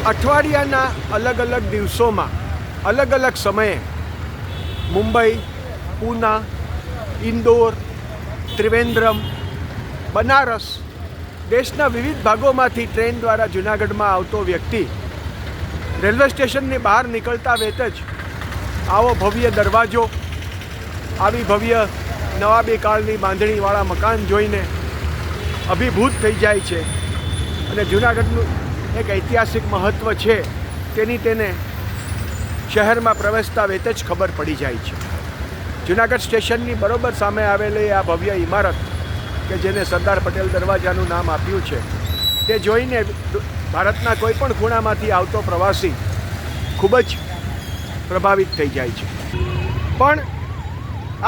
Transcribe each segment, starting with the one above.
અઠવાડિયાના અલગ અલગ દિવસોમાં અલગ અલગ સમયે મુંબઈ, પૂના, ઇન્દોર, ત્રિવેન્દ્રમ, બનારસ દેશના વિવિધ ભાગોમાંથી ટ્રેન દ્વારા જૂનાગઢમાં આવતો વ્યક્તિ રેલવે સ્ટેશનની બહાર નીકળતા વેત જ આવો ભવ્ય દરવાજો, આવી ભવ્ય નવાબી કાળની બાંધણીવાળા મકાન જોઈને અભિભૂત થઈ જાય છે અને જૂનાગઢનું એક ઐતિહાસિક મહત્ત્વ છે તેની તેને શહેરમાં પ્રવેશતા વેત જ ખબર પડી જાય છે. જૂનાગઢ સ્ટેશનની બરોબર સામે આવેલી આ ભવ્ય ઇમારત કે જેને સરદાર પટેલ દરવાજાનું નામ આપ્યું છે તે જોઈને ભારતના કોઈ પણ ખૂણામાંથી આવતો પ્રવાસી ખૂબ જ પ્રભાવિત થઈ જાય છે. પણ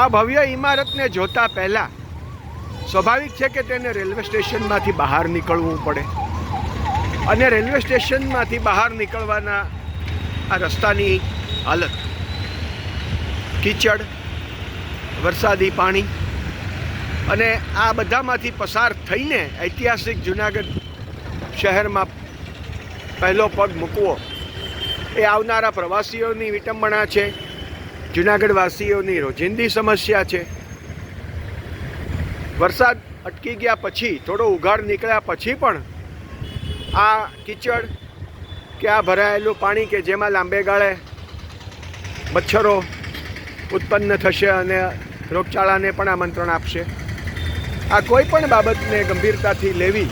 આ ભવ્ય ઇમારતને જોતા પહેલાં સ્વાભાવિક છે કે તેને રેલવે સ્ટેશનમાંથી બહાર નીકળવું પડે અને રેલવે સ્ટેશનમાંથી બહાર નીકળવાના આ રસ્તાની હાલત, કીચડ, વરસાદી પાણી અને આ બધામાંથી પસાર થઈને ઐતિહાસિક જૂનાગઢ શહેરમાં પહેલો પગ મૂકવો એ આવનારા પ્રવાસીઓની વિટંબણા છે, જૂનાગઢવાસીઓની રોજિંદી સમસ્યા છે. વરસાદ અટકી ગયા પછી, થોડો ઉઘાડ નીકળ્યા પછી પણ આ કીચડ કે આ ભરાયેલું પાણી કે જેમાં લાંબે ગાળે મચ્છરો ઉત્પન્ન થશે અને રોગચાળાને પણ આમંત્રણ આપશે. આ કોઈ પણ બાબતને ગંભીરતાથી લેવી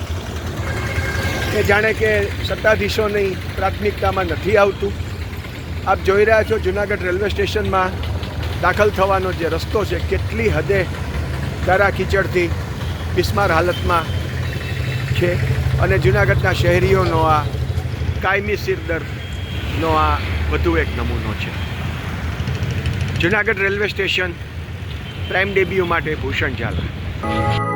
એ જાણે કે સત્તાધીશોની પ્રાથમિકતામાં નથી આવતું. આપ જોઈ રહ્યા છો જૂનાગઢ રેલવે સ્ટેશનમાં દાખલ થવાનો જે રસ્તો છે કેટલી હદે ગારા કીચડથી બિસ્માર હાલતમાં છે અને જૂનાગઢના શહેરીઓનો આ કાયમી સિરદર્દનો આ વધુ એક નમૂનો છે. Junagadh railway station prime debut માટે ભૂષણ ઝાલા.